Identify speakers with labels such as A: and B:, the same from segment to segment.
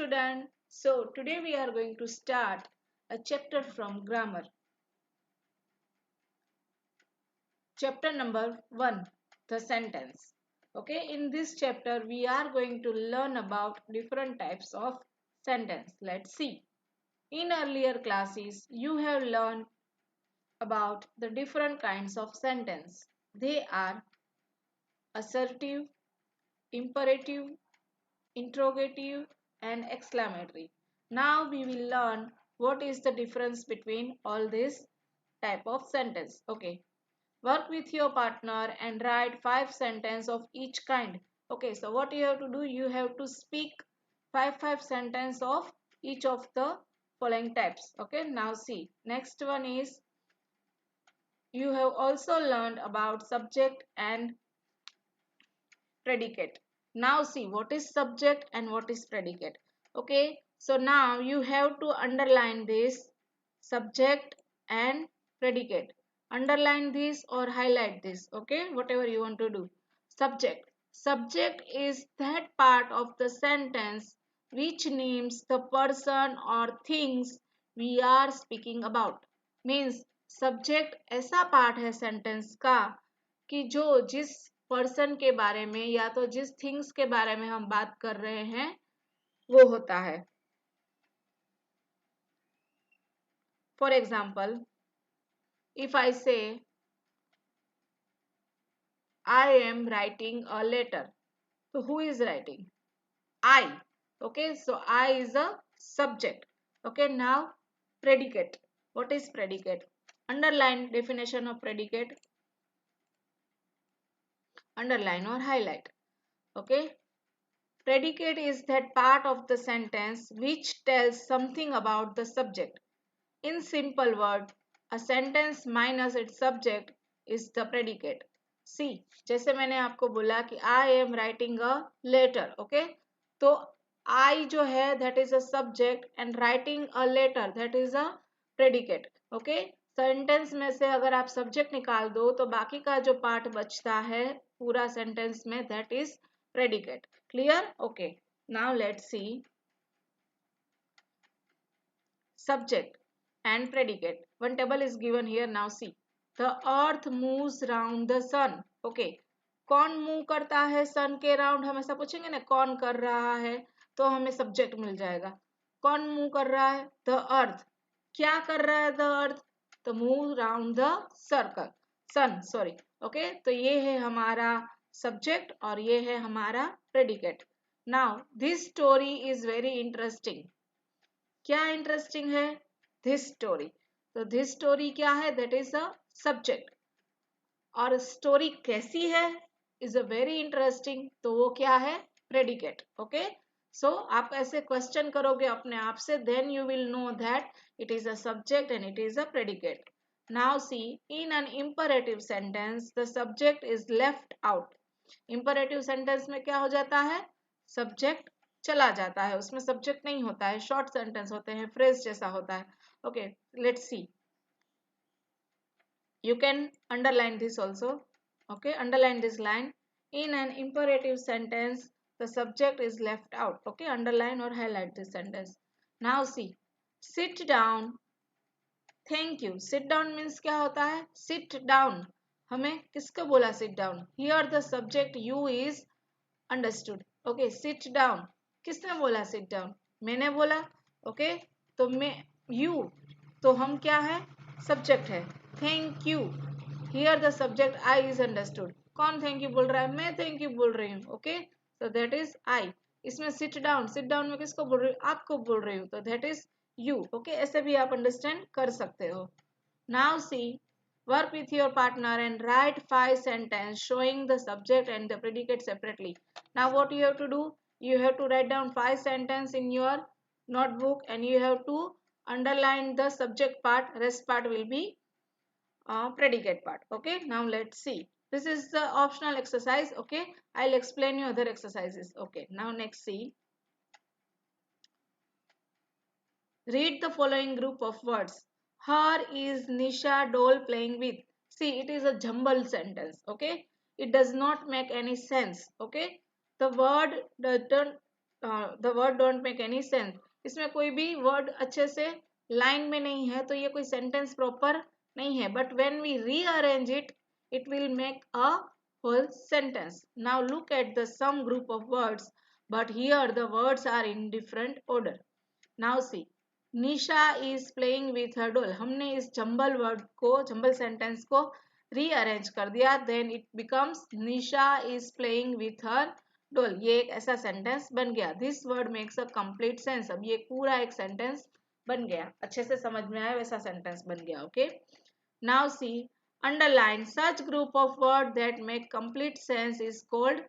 A: student. So today we are going to start a chapter from grammar. Chapter number 1, the sentence. Okay, in this chapter we are going to learn about different types of sentence. Let's see. In earlier classes you have learned about the different kinds of sentence. They are assertive, imperative, interrogative and exclamatory. Now we will learn what is the difference between all these type of sentence. Okay. Work with your partner and write 5 sentences of each kind. Okay, so what you have to do, you have to speak 5 sentences of each of the following types. Okay, now see. Next one is you have also learned about subject and predicate. Now see what is subject and what is predicate. Okay, so now you have to underline this subject and predicate. Underline this or highlight this. Okay, whatever you want to do. Subject. Subject is that part of the sentence which names the person or things we are speaking about. Means subject ऐसा part है sentence का कि जो जिस person के बारे में या तो जिस थिंग्स के बारे में हम बात कर रहे हैं वो होता है. For example if I say I am writing a letter, so who is writing? I. Okay, so I is a subject. Okay, now predicate. What is predicate? Underline definition of predicate. Underline or highlight. Okay, predicate is that part of the sentence which tells something about the subject. In simple word, a sentence minus its subject is the predicate. See, जैसे मैंने आपको बोला कि I am writing a letter, okay? तो I जो है that is a subject and writing a letter that is a predicate, okay? Sentence में से अगर आप सब्जेक्ट निकाल दो तो बाकी का जो पार्ट बचता है पूरा सेंटेंस में that is predicate. Clear? Okay. Now let's see. Subject and predicate. One table is given here. Now see. The earth moves round the sun. Okay. कौन मूव करता है सन के राउंड? हम ऐसा पूछेंगे ना कौन कर रहा है तो हमें सब्जेक्ट मिल जाएगा. कौन मूव कर रहा है? The earth. क्या कर रहा है द अर्थ? तो move round the circle sun. Sorry. Okay, तो ये है हमारा सब्जेक्ट और ये है हमारा predicate. Now this story is very interesting. क्या इंटरेस्टिंग है? This story. तो दिस स्टोरी क्या है? That is a subject. और स्टोरी कैसी है? Is a very interesting. तो वो क्या है? प्रेडिकेट. ओके, सो आप ऐसे क्वेश्चन करोगे अपने आप से, then you will know that it is a subject and it is a predicate. Now see, in an imperative sentence the subject is left out. Imperative sentence में क्या हो जाता है? सब्जेक्ट चला जाता है, उसमें सब्जेक्ट नहीं होता है, शॉर्ट सेंटेंस होते हैं, फ्रेज जैसा होता है. Okay, let's see. You can underline this also. Okay, underline this line. In an imperative sentence the subject is left out. Okay, underline or highlight this sentence. Now see, sit down. Thank you. Sit down means क्या होता है? Sit down. हमें किसको बोला sit down? Here the subject you is understood. Okay, sit down. किसने बोला sit down? मैंने बोला. Okay, तो मैं you, तो हम क्या है? Subject है. Thank you. Here the subject I is understood. कौन thank you बोल रहा है? मैं thank you बोल रही हूँ. Okay, so that is I. इसमें sit down. Sit down में किसको बोल रही हूँ? आपको बोल रही हूँ. तो that is you. Okay, ऐसे भी आप understand कर सकते हो. Now see, work with your partner and write 5 sentences showing the subject and the predicate separately. Now what you have to do? You have to write down 5 sentences in your notebook and you have to underline the subject part. Rest part will be predicate part. Okay, now let's see. This is the optional exercise. Okay, I'll explain you other exercises. Okay, now next see. Read the following group of words. Her is Nisha doll playing with. See, it is a jumbled sentence. Okay, it does not make any sense. Okay, the word doesn't the word don't make any sense, इसमें कोई भी word अच्छे से line में नहीं है तो ये कोई सेंटेंस प्रॉपर नहीं है, but when we rearrange it will make a whole sentence. Now look at the some group of words, but here the words are in different order. Now see, Nisha is playing with her doll. हमने इस jumble word को, jumble sentence को rearrange कर दिया, then it becomes Nisha is playing with her doll. ये एक ऐसा sentence बन गया. This word makes a complete sense. अब ये पूरा एक सेंटेंस बन गया, अच्छे से समझ में आया वैसा सेंटेंस बन गया. Okay, now C, underline such group of word that make complete sense is called,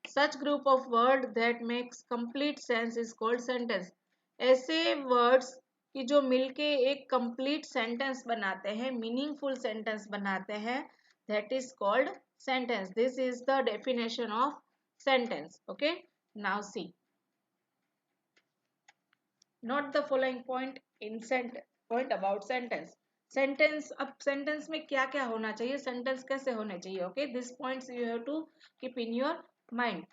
A: such group of word that makes complete sense is called sentence. ऐसे words कि जो मिलके एक complete sentence बनाते हैं, meaningful sentence बनाते हैं, that is called sentence. This is the definition of sentence. Okay, now see, note the following point in sentence, point about sentence. Sentence, अब सेंटेंस में क्या क्या होना चाहिए, सेंटेंस कैसे होने चाहिए. Okay, this points you have to keep in your mind.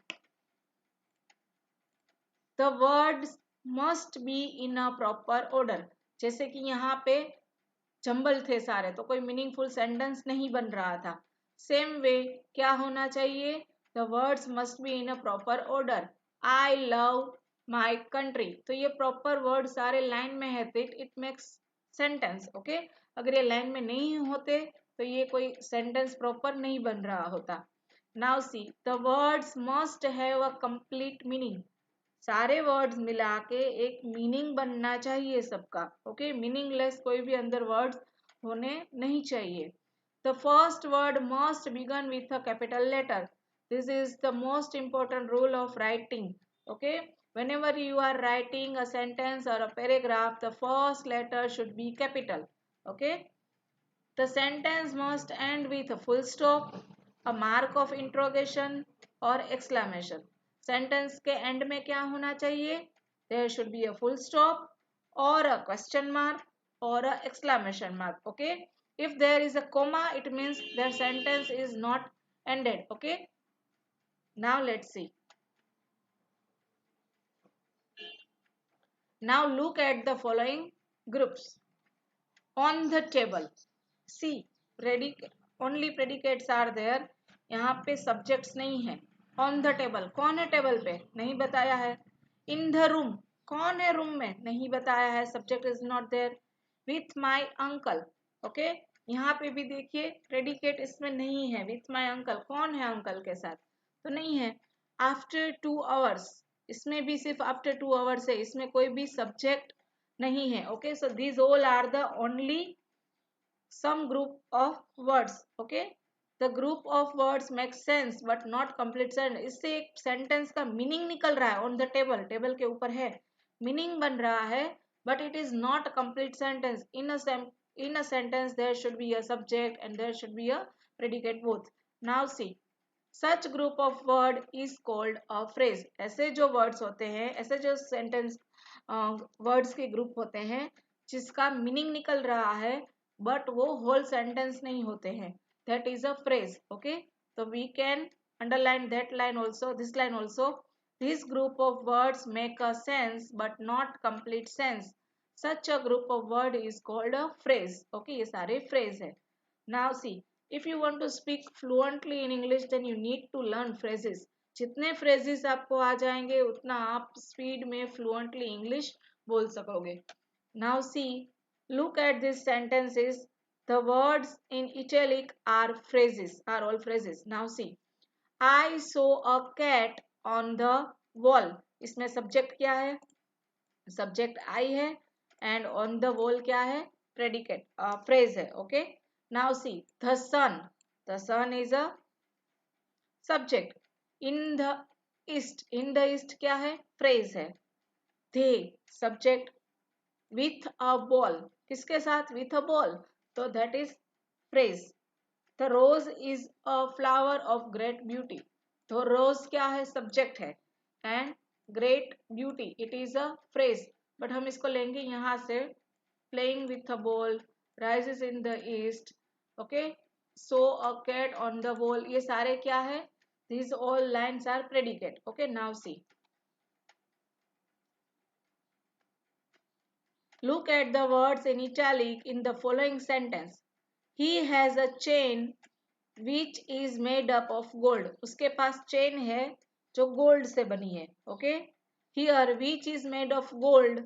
A: The words must be in a proper order. जैसे कि यहाँ पे जंबल थे सारे तो कोई मीनिंगफुल सेंटेंस नहीं बन रहा था. सेम वे क्या होना चाहिए, the words must be in a proper order. I love my country, तो ये प्रॉपर वर्ड सारे लाइन में है तो इट मेक्स सेंटेंस. ओके, अगर ये लाइन में नहीं होते तो ये कोई सेंटेंस प्रॉपर नहीं बन रहा होता. Now see, the words must have a complete meaning. सारे वर्ड्स मिला के एक मीनिंग बनना चाहिए सबका. ओके, मीनिंगलेस कोई भी अंदर वर्ड्स होने नहीं चाहिए. The first word must begin with a capital letter. This is the most important rule of writing. Okay, whenever you are writing a sentence or a paragraph, the first letter should be capital. Okay, the sentence must end with a full stop, a mark of interrogation or exclamation. Sentence के end में क्या होना चाहिए, there should be a full stop और a question mark और a exclamation mark. Okay, if there is a comma it means that sentence is not ended. Okay, now let's see. Now look at the following groups. On the table, see, only predicates are there. यहाँ पे subjects नहीं है. On the table, कौन है table पे, नहीं बताया है. In the room, कौन है रूम में, नहीं बताया है, subject is not there. With my uncle, okay, यहाँ पे भी देखिए predicate इसमें नहीं है. With my uncle, कौन है अंकल के साथ, तो नहीं है. After 2 hours, इसमें भी सिर्फ after 2 hours है, इसमें कोई भी subject नहीं है. Okay, so these all are the only some group of words. Okay, the group of words makes sense but not complete sentence. इससे एक सेंटेंस का मीनिंग निकल रहा है. ऑन द टेबल, टेबल के ऊपर है, मीनिंग बन रहा है, but it is not a complete sentence. In a sentence there should be a subject and there should be a predicate both. Now see, such group of word is called a phrase. ऐसे जो words होते हैं, ऐसे जो sentence words के group होते हैं जिसका मीनिंग निकल रहा है बट वो होल सेंटेंस नहीं होते हैं, that is a phrase. Okay, तो we can underline that line also, this line also. This group of words make a sense but not complete sense. Such a group of word is called a phrase. Okay, ये सारे phrase है. Now see, if you want to speak fluently in English then you need to learn phrases. जितने phrases आपको आ जाएंगे उतना आप speed में fluently English बोल सकोगे. Now see, look at these sentences. The words in italic are phrases, are all phrases. Now see, I saw a cat on the wall. इसमें subject क्या है, subject I है, and on the wall क्या है, predicate, phrase है. Okay, now see, the sun. The sun is a subject. In the east, in the east क्या है, phrase है. They, subject. With a ball, किसके साथ, with a ball, तो that is phrase. The rose is a flower of great beauty. तो rose क्या है, subject है, and great beauty it is a phrase. but हम इसको लेंगे यहाँ से, playing with a ball, rises in the east. okay, so a cat on the wall, ये सारे क्या है, These all lines are predicate. Okay, now see. Look at the words in italic in the following sentence. He has a chain which is made up of gold. उसके पास chain है जो gold से बनी है. Okay. Here which is made of gold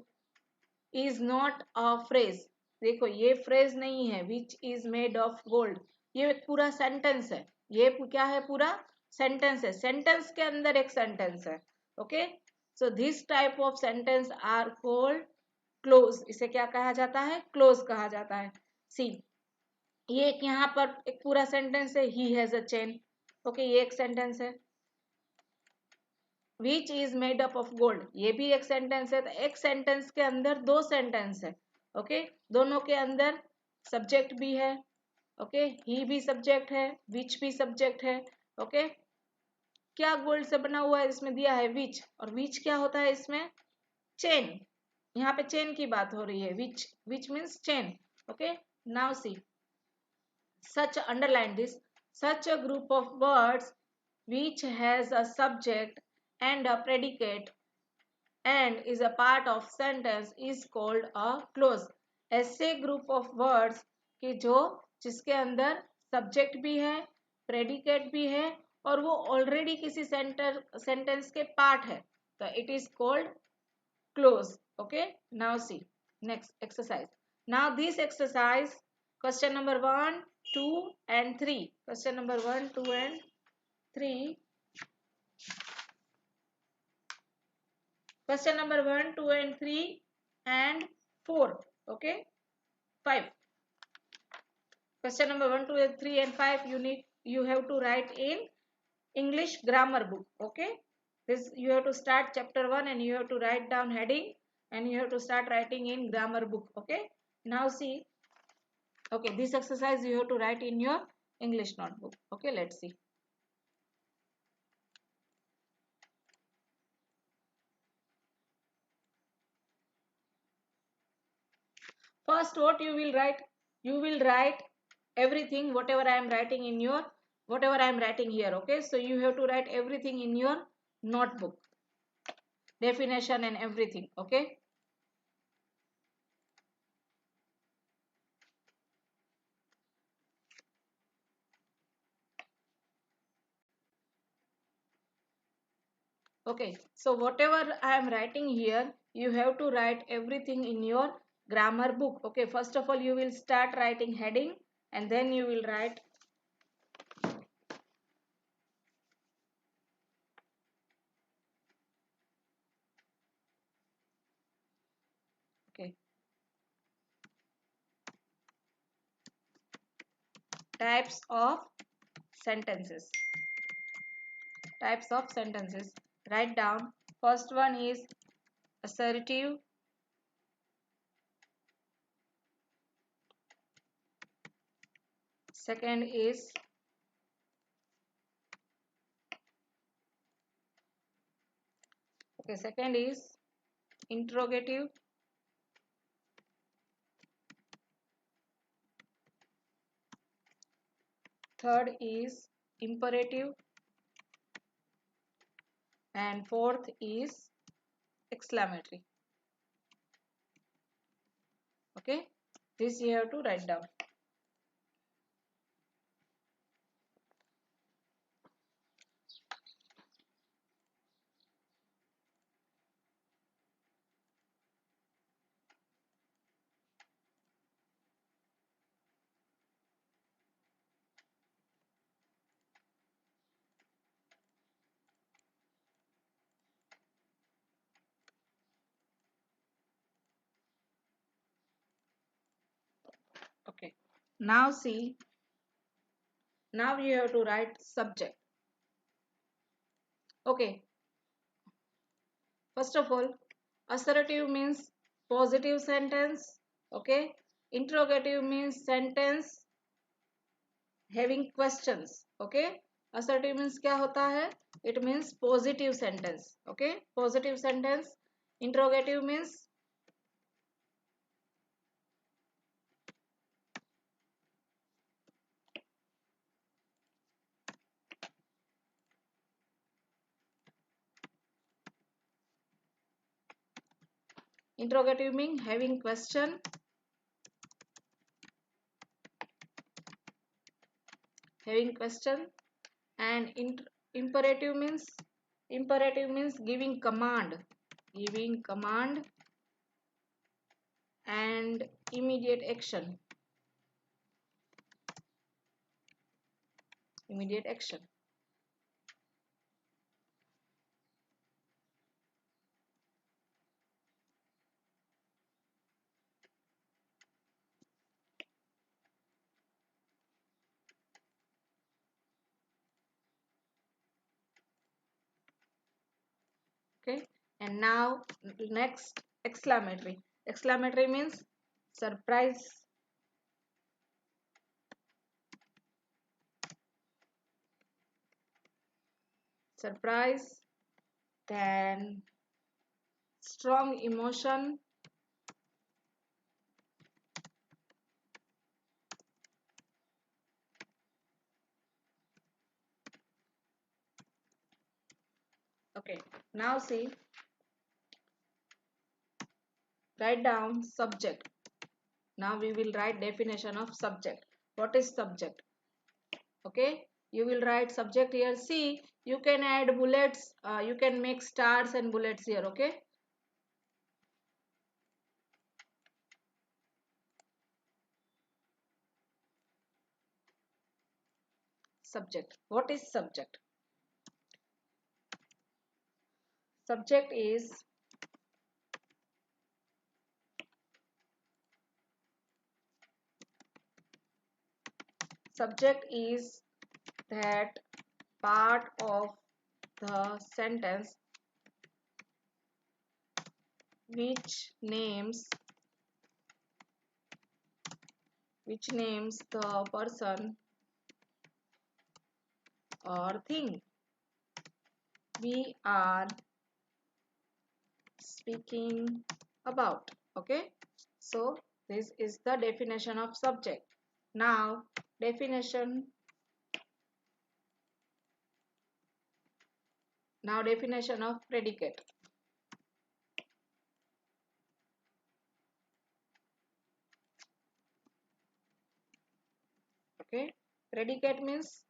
A: is not a phrase. देखो ये phrase नहीं है. Which is made of gold. ये पूरा sentence है. ये क्या है पूरा sentence है. Sentence के अंदर एक sentence है. Okay. So this type of sentence are called close. इसे क्या कहा जाता है? क्लोज कहा जाता है. सी, ये एक यहाँ पर एक पूरा सेंटेंस है. He has a chain. Okay, ये एक सेंटेंस है. Which is made up of gold, ये भी एक सेंटेंस है. तो एक सेंटेंस के अंदर दो सेंटेंस है. ओके, दोनों के अंदर सब्जेक्ट भी है. ओके, ही भी सब्जेक्ट है, विच भी सब्जेक्ट है. ओके, क्या गोल्ड से बना हुआ है? इसमें दिया है विच, और विच क्या होता है इसमें? चेन. यहाँ पे चेन की बात हो रही है. Which means chain. Okay, now C, such underline this, such a group of words which has a subject and a predicate and is a part of sentence is called a clause. ऐसे group of words कि जो जिसके अंदर subject भी है, predicate भी है, और वो already किसी sentence के part है, तो it is called close. Okay, now see next exercise. Now this exercise, question number 1, 2 and 3. Question number 1, 2 and 3. Question number 1, 2 and 3 and 4. Okay, 5. Question number 1, 2 and 3 and 5 you have to write in English grammar book. Okay, this you have to start chapter 1 and you have to write down heading and you have to start writing in grammar book. Okay, now see. Okay, this exercise you have to write in your English notebook. Okay, let's see. First, what you will write? You will write everything whatever I am writing in your whatever I am writing here. Okay, so you have to write everything in your notebook, definition and everything. Okay. Okay, so whatever I am writing here, you have to write everything in your grammar book. Okay, first of all, you will start writing heading and then you will write. Okay, types of sentences. Types of sentences. Write down. First one is assertive. Second is second is interrogative. Third is imperative. And fourth is exclamatory. Okay, this you have to write down. Okay, now see, now you have to write subject. Okay, first of all, assertive means positive sentence. Okay, interrogative means sentence having questions. Okay, assertive means क्या होता है? It means positive sentence. Okay, positive sentence. Interrogative means Interrogative means having question. Having question. And imperative means giving command. Giving command and immediate action. Immediate action. Okay, and now next, exclamatory. Exclamatory means surprise. Surprise, then strong emotion, okay. Now see, write down subject. Now we will write definition of subject. What is subject? Okay, you will write subject here. See, you can add bullets, you can make stars and bullets here. Okay, subject. What is subject? Subject is that part of the sentence which names the person or thing we are speaking about. Okay, so this is the definition of subject. Now definition definition of predicate. Okay, predicate means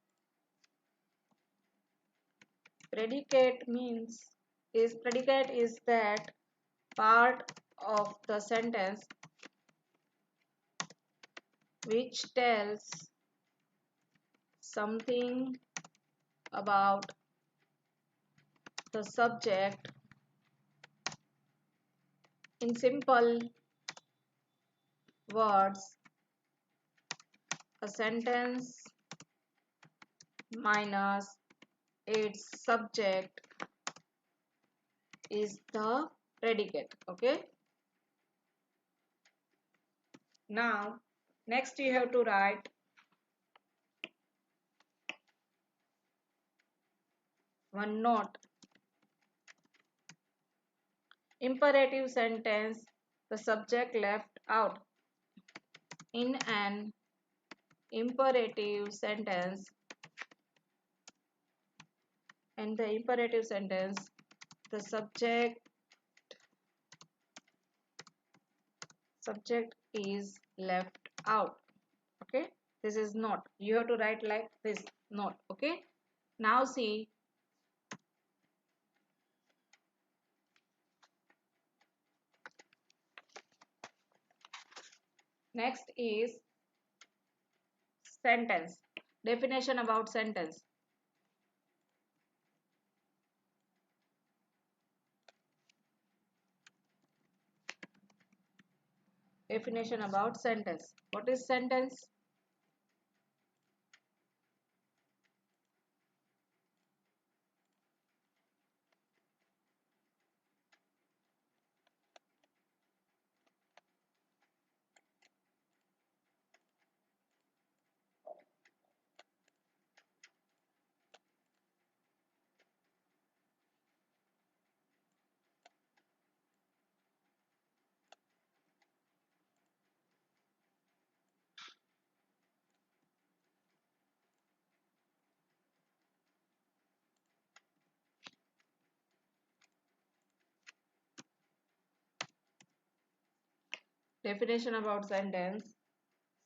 A: predicate is that part of the sentence which tells something about the subject. In simple words, a sentence minus its subject is the predicate. Okay, now next you have to write one note. Imperative sentence, the subject left out. In an imperative sentence, the subject is left out. Okay, this is not, you have to write like this, not. Okay, now see, next is sentence. Definition about sentence. Definition about sentence. What is sentence? definition about sentence.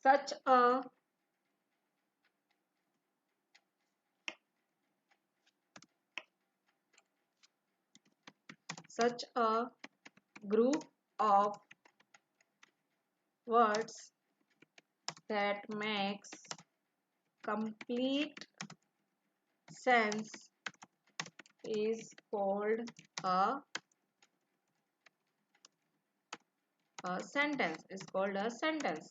A: Such a such a group of words that makes complete sense is called a sentence. Is called a sentence.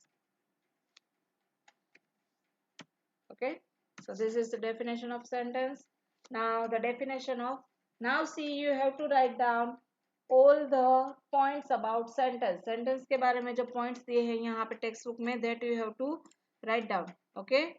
A: Okay, so this is the definition of sentence. Now the definition of, now see, you have to write down all the points about sentence. Sentence के बारे में जो points दिए हैं यहाँ पे text book में, that you have to write down. Okay.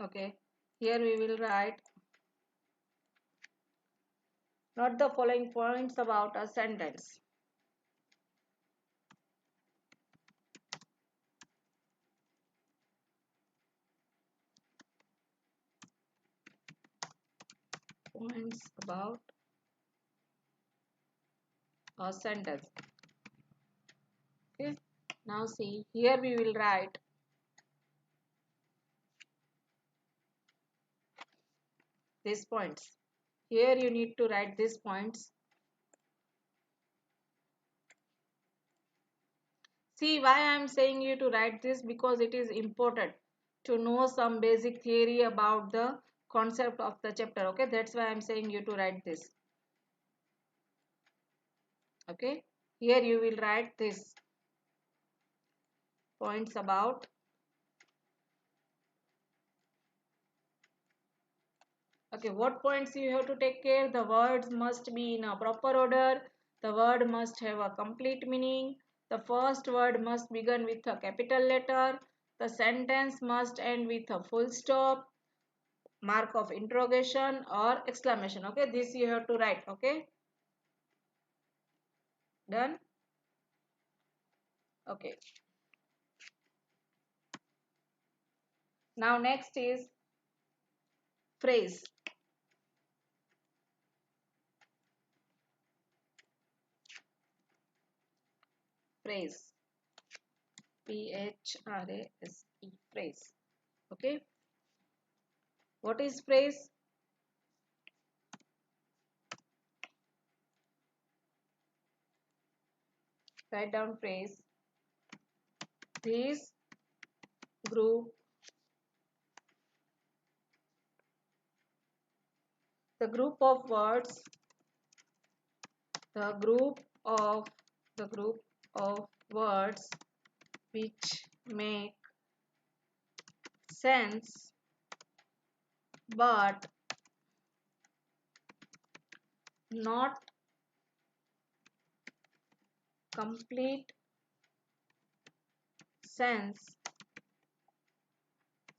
A: Okay, here we will write not the following points about a sentence. Points about a sentence. Okay, now see, here we will write these points. Here you need to write these points. See why I am saying you to write this, because it is important to know some basic theory about the concept of the chapter. Okay, that's why I am saying you to write this. Okay, here you will write this points about. Okay, what points you have to take care? The words must be in a proper order. The word must have a complete meaning. The first word must begin with a capital letter. The sentence must end with a full stop, mark of interrogation or exclamation. Okay, this you have to write. Okay, done. Okay, now next is phrase. Phrase, P-H-R-A-S-E, phrase. Okay, what is phrase? Write down phrase. This group, the group of words, the group of the group of words which make sense but not complete sense.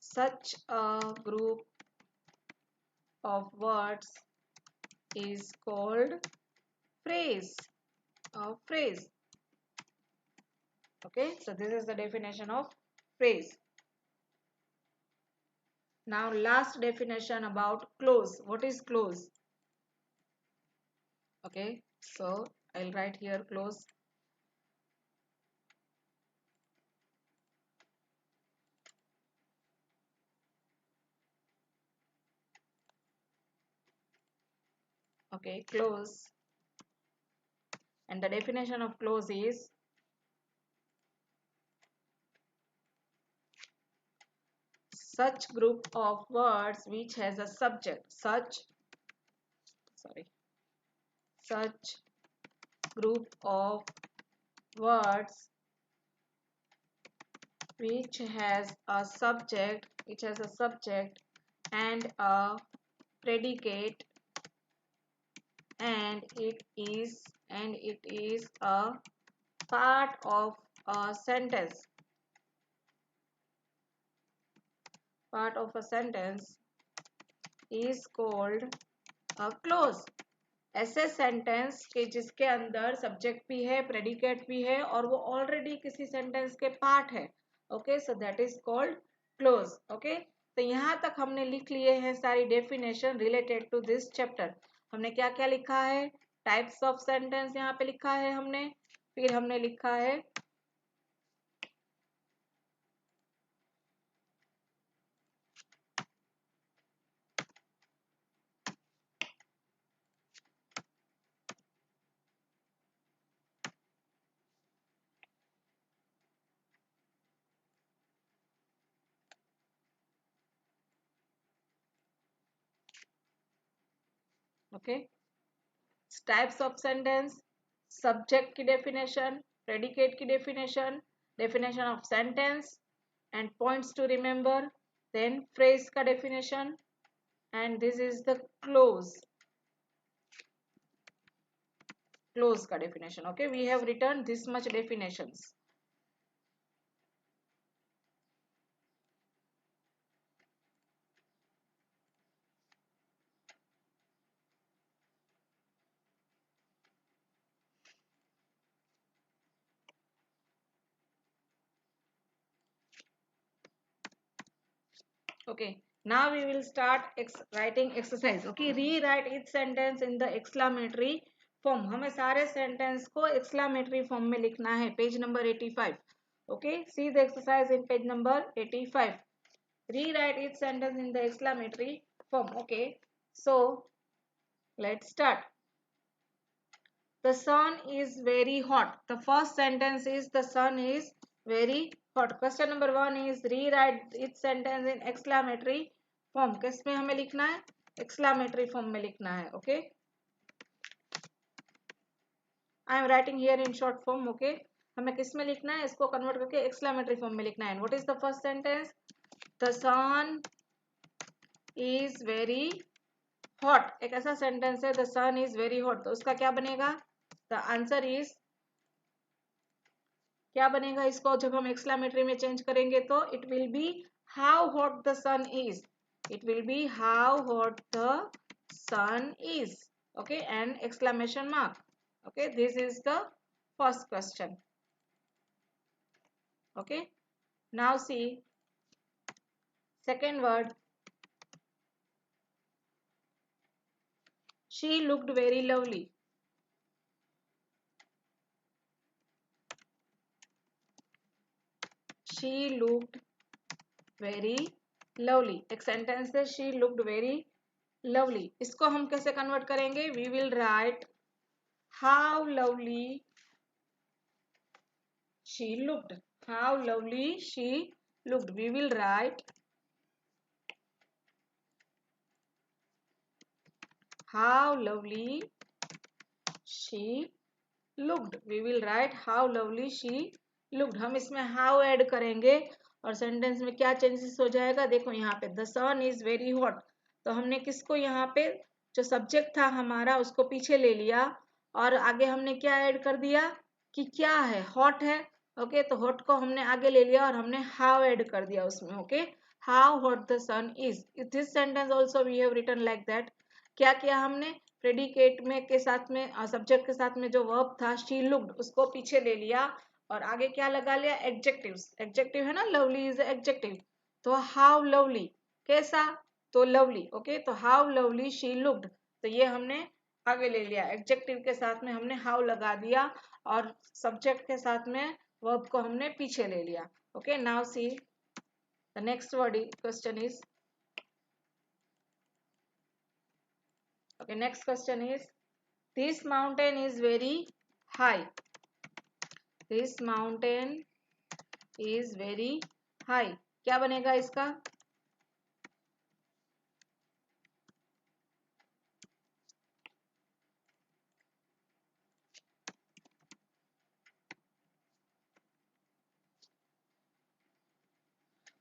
A: Such a group of words is called phrase. Phrase. Okay, so this is the definition of phrase. Now last definition about clause. What is clause? Okay, so I'll write here clause. Okay, clause. And the definition of clause is such group of words which has a subject. Such group of words which has a subject and a predicate and it is a part of a sentence. Part of a sentence is called a clause. ऐसे sentence के जिसके अंदर subject भी है, predicate भी है और वो ऑलरेडी किसी सेंटेंस के पार्ट है. Okay, so that is called clause. Okay, तो यहाँ तक हमने लिख लिए हैं सारी definition related to this chapter. हमने क्या क्या लिखा है? टाइप्स ऑफ सेंटेंस यहाँ पे लिखा है हमने. फिर हमने लिखा है okay types of sentence, subject की डेफिनेशन, प्रेडिकेट की definition, definition of sentence and points to remember, then phrase का definition, and this is the clause का definition. Okay, we have written this much definitions. Okay, now we will start writing exercise. Okay, rewrite each sentence in the exclamatory form. हमें सारे sentence को exclamatory form में लिखना है. Page number 85. Okay, see the exercise in page number 85. Rewrite each sentence in the exclamatory form. Okay, so let's start. The sun is very hot. The first sentence is the sun is very hot. Question number 1 is rewrite each sentence in exclamatory form. किस में हमें लिखना है? Exclamatory form में लिखना है. Okay. I am writing here in short form. Okay. हमें किस में लिखना है? इसको convert करके exclamatory form में लिखना है. And what is the first sentence? The sun is very hot. एक ऐसा sentence है the sun is very hot. तो उसका क्या बनेगा? The answer is क्या बनेगा? इसको जब हम एक्सक्लेमेटरी में चेंज करेंगे तो it will be how hot the sun is. It will be how hot the sun is. Okay, and exclamation mark. Okay, this is the first question. Okay, now see second word. She looked very lovely. She looked very lovely. एक sentence है she looked very lovely. इसको हम कैसे convert करेंगे? We will write how lovely she looked. How lovely she looked. We will write how lovely she looked. We will write how lovely she looked. हम इसमें how add करेंगे और sentence में क्या चेंजेस हो जाएगा? देखो यहाँ पे the sun is very hot. तो हमने किसको यहाँ पे जो सब्जेक्ट था हमारा उसको पीछे ले लिया और आगे हमने क्या ऐड कर दिया कि क्या है? हॉट है. ओके, तो हॉट को हमने आगे ले लिया और हमने हाउ ऐड कर दिया उसमें. Okay, how hot the sun is. This sentence also we have written like that. क्या किया हमने? प्रेडिकेट में के साथ में सब्जेक्ट के साथ में जो वर्ब था शी लुक्ड उसको पीछे ले लिया और आगे क्या लगा लिया? एडजेक्टिव्स. एडजेक्टिव है ना, लवली इज एडजेक्टिव. तो हाउ लवली कैसा? तो लवली. ओके, तो हाउ लवली शी लुक्ड. तो ये हमने आगे ले लिया. एडजेक्टिव के साथ में हमने हाउ लगा दिया और सब्जेक्ट के साथ में वर्ब को हमने पीछे ले लिया. Okay, now see the next word question is. Okay, next question is this mountain is very high. This mountain is very high. क्या बनेगा इसका?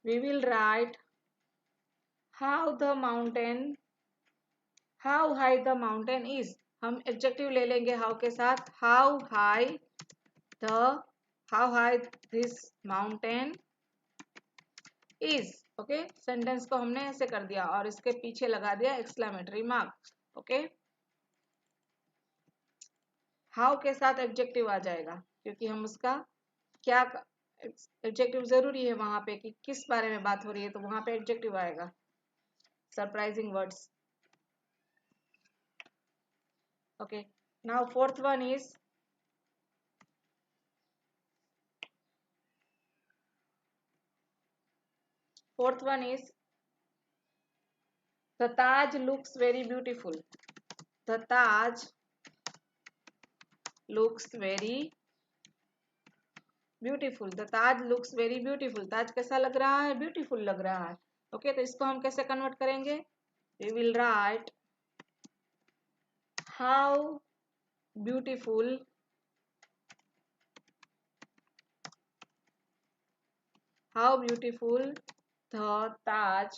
A: We will write how high the mountain is. हम adjective ले लेंगे how के साथ, how high this mountain is. Okay, sentence को हमने ऐसे कर दिया और इसके पीछे लगा दिया एक्सक्लेमेटरी मार्क। ओके, हाउ के साथ एडजेक्टिव आ जाएगा क्योंकि हम उसका क्या, एडजेक्टिव जरूरी है वहां पे कि किस बारे में बात हो रही है, तो वहां पे एडजेक्टिव आएगा, surprising words. Okay, now fourth one is the Taj looks very beautiful. The Taj looks very beautiful. The Taj looks very beautiful. ताज कैसा लग रहा है, ब्यूटीफुल लग रहा है। ओके, तो इसको हम कैसे कन्वर्ट करेंगे, we will write how beautiful the Taj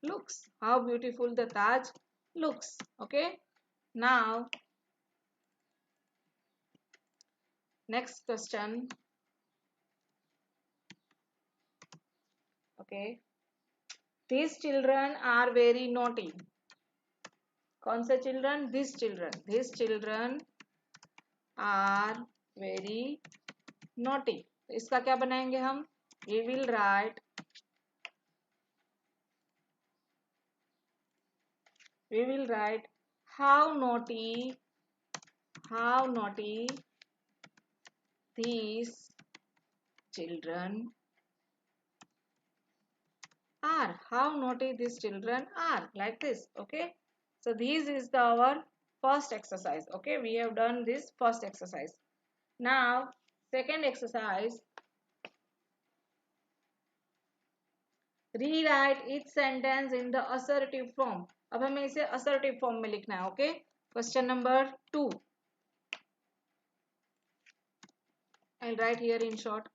A: looks. How beautiful the Taj looks. Okay, now next question. Okay, these children are very naughty. कौन से children, this children are very naughty. तो इसका क्या बनाएंगे हम, we will write how naughty these children are, how naughty these children are, like this. Okay, so this is our first exercise. Okay, we have done this first exercise. Now second exercise, rewrite each sentence in the assertive form. अब हमें इसे assertive form में लिखना है. Okay, question number 2, I'll write here in short.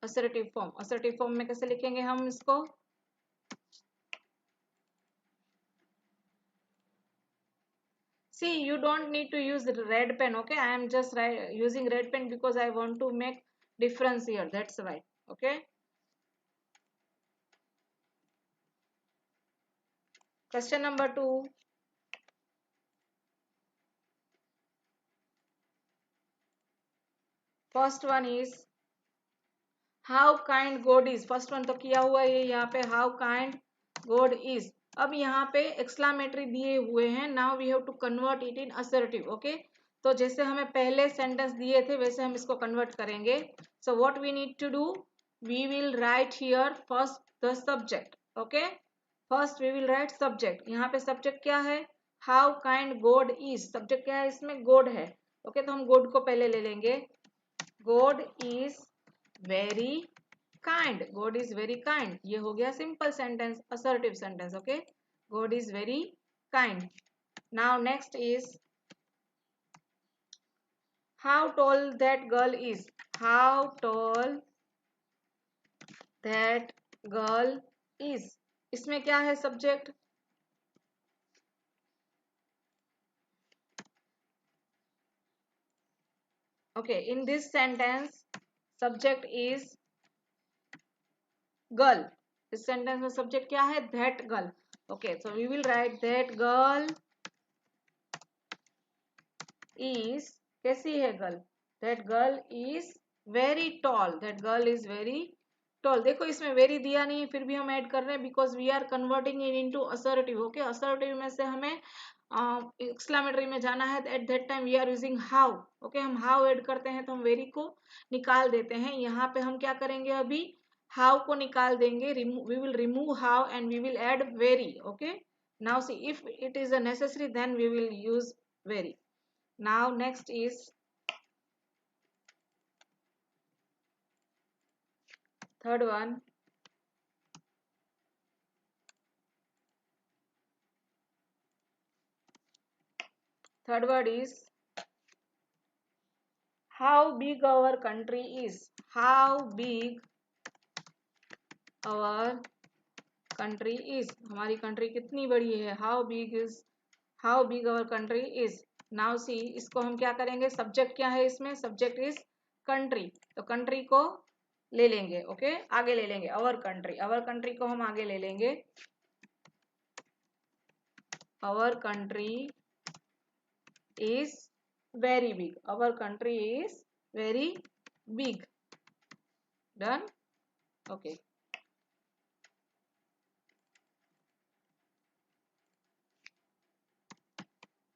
A: assertive form में कैसे लिखेंगे हम इसको, see, you don't need to use red pen. Okay, I am just using red pen because I want to make difference here, that's why. Okay, question number 2, first one is how kind God is. First one तो किया हुआ है यहाँ पे, how kind God is. अब यहाँ पे exclamatory दिए हुए हैं, now we have to convert it in assertive. Okay, तो जैसे हमें पहले सेंटेंस दिए थे वैसे हम इसको कन्वर्ट करेंगे. So what we need to do, we will write here first the subject. Okay, first we will write subject. यहाँ पे सब्जेक्ट क्या है, how kind God is. Subject क्या है इसमें, गॉड है. ओके, तो हम गॉड को पहले ले लेंगे. God is very kind. God is very kind, ये हो गया simple sentence, assertive sentence. Okay, God is very kind. Now next is how tall that girl is. How tall that girl is, इसमें क्या है subject. Okay, in this sentence subject is girl. इस sentence में subject क्या है, that girl. Okay, so we will write that girl is, कैसी है girl, that girl is very tall. That girl is very tall. देखो इसमें very दिया नहीं है फिर भी हम ऐड कर रहे हैं because we are converting it into assertive. Okay, assertive में से हमें एक्सक्लामेटरी में जाना है, at that time we are using how. Okay, हम हाउ ऐड करते हैं तो हम वेरी को निकाल देते हैं. यहाँ पे हम क्या करेंगे, अभी हाउ को निकाल देंगे, we will remove how and we will add very. Okay, now see if it is a necessary then we will use very. Now next is third one. Third word is how big our country is. How big our country is, हमारी country कितनी बड़ी है, how big our country is. Now see, इसको हम क्या करेंगे, subject क्या है इसमें, सब्जेक्ट इज कंट्री, तो कंट्री को ले लेंगे, ओके आगे ले लेंगे, अवर कंट्री को हम आगे ले लेंगे, our country is very big, our country is very big, done, okay।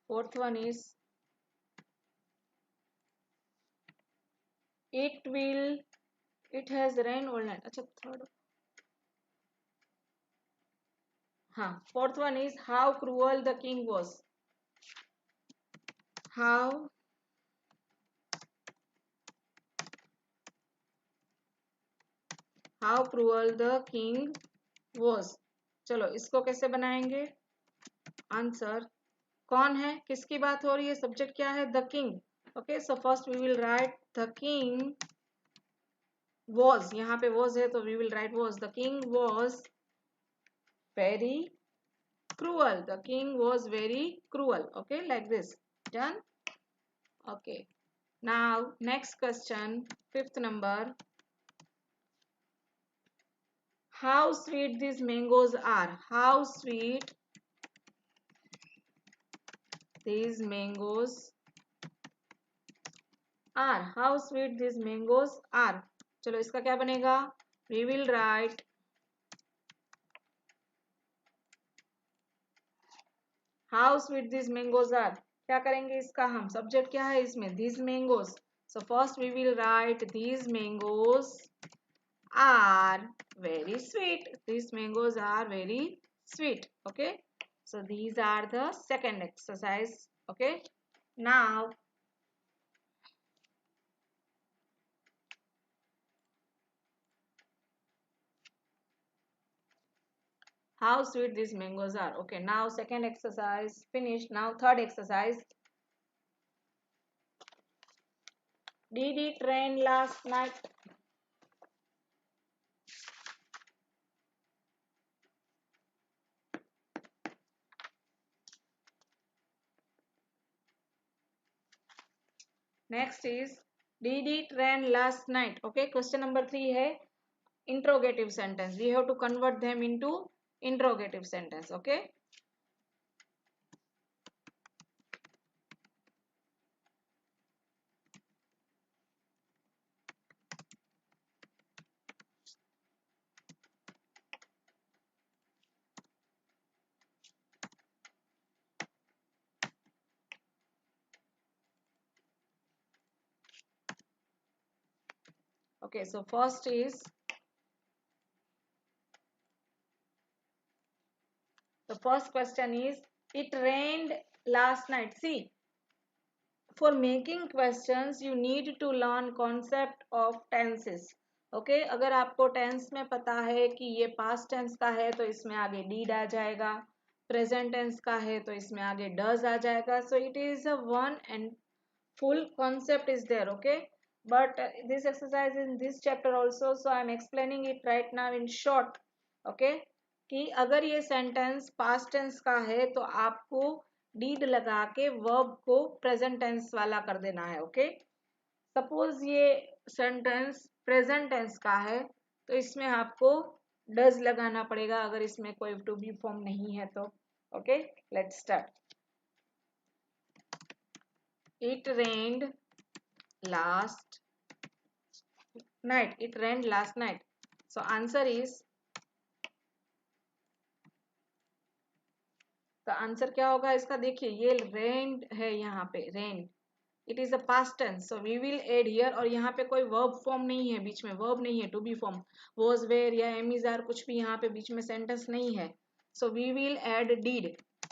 A: Fourth one is it has rain all night, अच्छा थर्ड, हाँ fourth one is how cruel the king was, how cruel the king was। चलो इसको कैसे बनाएंगे, answer कौन है, किसकी बात हो रही है, सब्जेक्ट क्या है, the king, okay so first we will write the king was, यहाँ पे was है तो we will write was, the king was very cruel, the king was very cruel, okay like this, done, okay। Now next question, fifth number, how sweet these mangoes are, how sweet these mangoes are, how sweet these mangoes are। चलो इसका क्या बनेगा, we will write how sweet these mangoes are, क्या करेंगे इसका हम, subject क्या है इसमें, these mangoes, so first we will write these mangoes are very sweet, these mangoes are very sweet, okay so these are the second exercise, okay। Now how sweet these mangoes are, okay now second exercise finished, now third exercise, did it rain last night, next is did it rain last night, okay question number 3 है interrogative sentence, we have to convert them into interrogative sentence, okay। Okay, so first is the first question is it rained last night, see for making questions you need to learn concept of tenses, okay अगर आपको tense में पता है कि ये past tense का है तो इसमें आगे did आ जाएगा, प्रेजेंट टेंस का है तो इसमें आगे does आ जाएगा, so it is a one and full concept is there, okay but this exercise in this chapter also, so I am explaining it right now in short, okay कि अगर ये sentence past tense का है तो आपको deed लगा के verb को प्रेजेंट टेंस वाला कर देना है, ओके सपोज ये सेंटेंस प्रेजेंट टेंस का है तो इसमें आपको डज लगाना पड़ेगा अगर इसमें कोई टू बी फॉर्म नहीं है तो, okay let's start. It rained last night, it rained last night, so answer is, तो आंसर क्या होगा इसका, देखिए ये रेन्ड है, यहाँ पे rained it is a past tense, so we will add here, और यहाँ पे कोई वर्ब फॉर्म नहीं है, बीच में वर्ब नहीं है, to be form was were या एम इज आर कुछ भी यहाँ पे बीच में सेंटेंस नहीं है, so we will add did,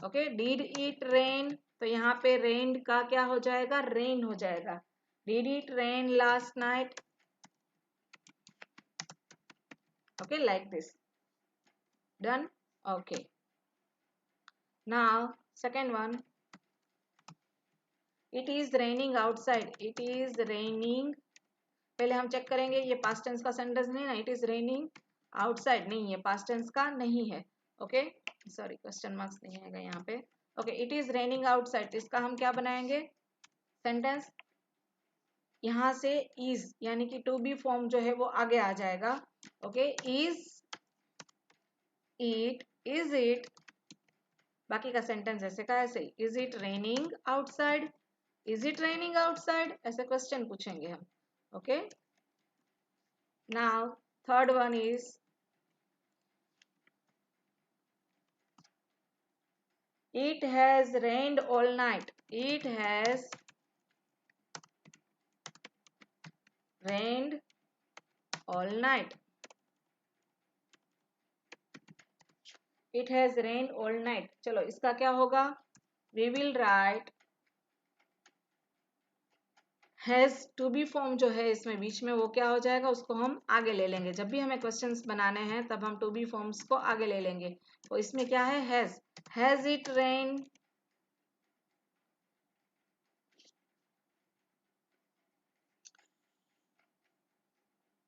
A: okay did it rain, तो यहाँ पे रेन्ड का क्या हो जाएगा, रेन हो जाएगा, did it rain last night, okay like this, done, okay। Now second one, it is raining outside, it is raining, पहले हम चेक करेंगे ये पास्ट टेंस का सेंटेंस नहीं ना, इट इज रेनिंग आउटसाइड नहीं है, पास्ट टेंस का नहीं है। ओके, सॉरी क्वेश्चन मार्क्स नहीं आएगा यहाँ पे। Okay, it is raining outside, इसका हम क्या बनाएंगे सेंटेंस, यहाँ से इज यानी कि टू बी फॉर्म जो है वो आगे आ जाएगा। Okay, is it, is it, बाकी का सेंटेंस ऐसे का ऐसे, is it raining outside, is it raining outside, ऐसे क्वेश्चन पूछेंगे हम। Okay, now third one is it has rained all night, it has rained all night, it has rained all night। चलो इसका क्या होगा, we will write has to be form जो है इसमें बीच में वो क्या हो जाएगा, उसको हम आगे ले लेंगे। जब भी हमें क्वेश्चंस बनाने हैं तब हम टू बी फॉर्म्स को आगे ले लेंगे। तो इसमें क्या है, has it rain,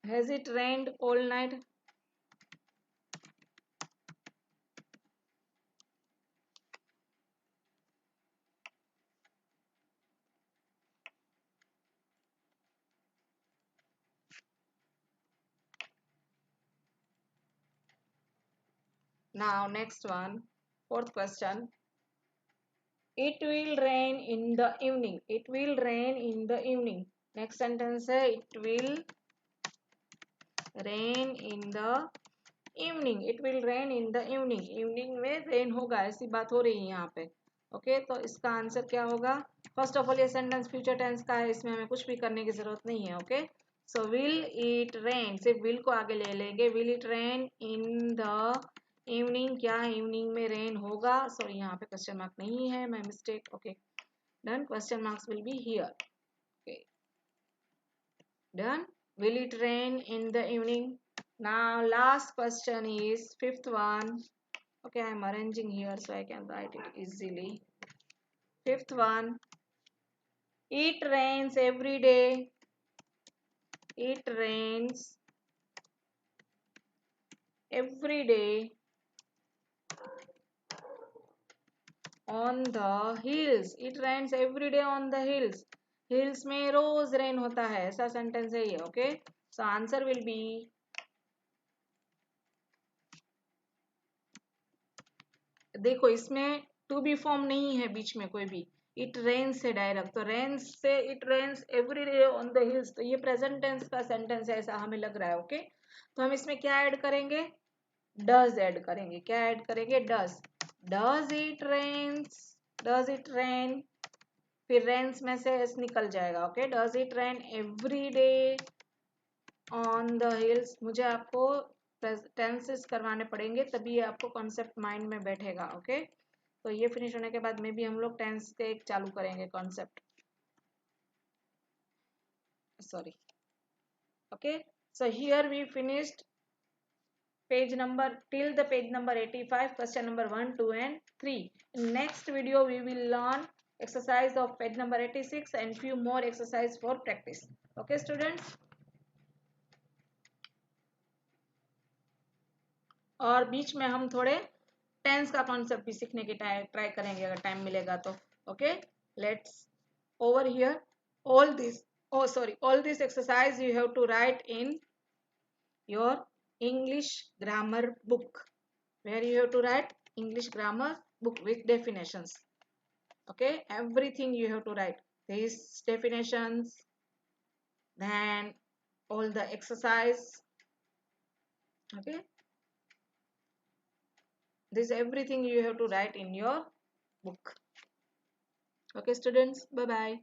A: has it rained all night, now next one, fourth question, it will rain in the evening, it will rain in the evening। Next sentence है it will rain in the evening, it will rain in the evening, evening में rain होगा ऐसी बात हो रही है यहाँ पे। ओके, तो इसका आंसर क्या होगा, फर्स्ट ऑफ ऑल ये सेंटेंस फ्यूचर टेंस का है, इसमें हमें कुछ भी करने की जरूरत नहीं है। Okay, so will it rain, सिर्फ विल को आगे ले लेंगे, will it rain in the evening, क्या इवनिंग में रेन होगा। सो यहाँ पे क्वेश्चन मार्क नहीं है, my mistake. Okay, done, question marks will be here. Okay, done, will it rain in the evening। Now last question is fifth one। Okay, I am arranging here so I can write it easily। Fifth one, it rains every day, it rains every day on the hills, it rains every day on the hills, hills में रोज rain होता है, ऐसा sentence है ये। Okay, so answer will be, देखो इसमें to be form नहीं है बीच में कोई भी, इट रेन्स है डायरेक्ट, तो रेन्स से it rains every day on the hills, तो ये प्रेजेंट टेंस का सेंटेंस है ऐसा हमें लग रहा है। ओके, तो हम इसमें क्या ऐड करेंगे, डज ऐड करेंगे, क्या ऐड करेंगे, does, does it rains, does it rain, फिर रेन्स में से एस निकल जाएगा। Okay, does it rain every day on the hills, मुझे आपको टेंसेस करवाने पड़ेंगे तभी आपको कॉन्सेप्ट माइंड में बैठेगा। ओके, तो ये फिनिश होने के बाद में भी हम लोग टेंस के एक चालू करेंगे concept. Sorry. Okay, so here we finished page number till the page number 85, question number 1, 2 and 3. In next video we will learn exercise of page number 86 and few more exercise for practice. Okay students, और बीच में हम थोड़े tense का concept भी सीखने की try करेंगे अगर टाइम मिलेगा तो। Okay, let's over here all this, oh sorry, all this exercise you have to write in your English grammar book, where you have to write English grammar book with definitions। Okay, everything you have to write these definitions, then all the exercise। Okay, this everything you have to write in your book। Okay students, bye bye।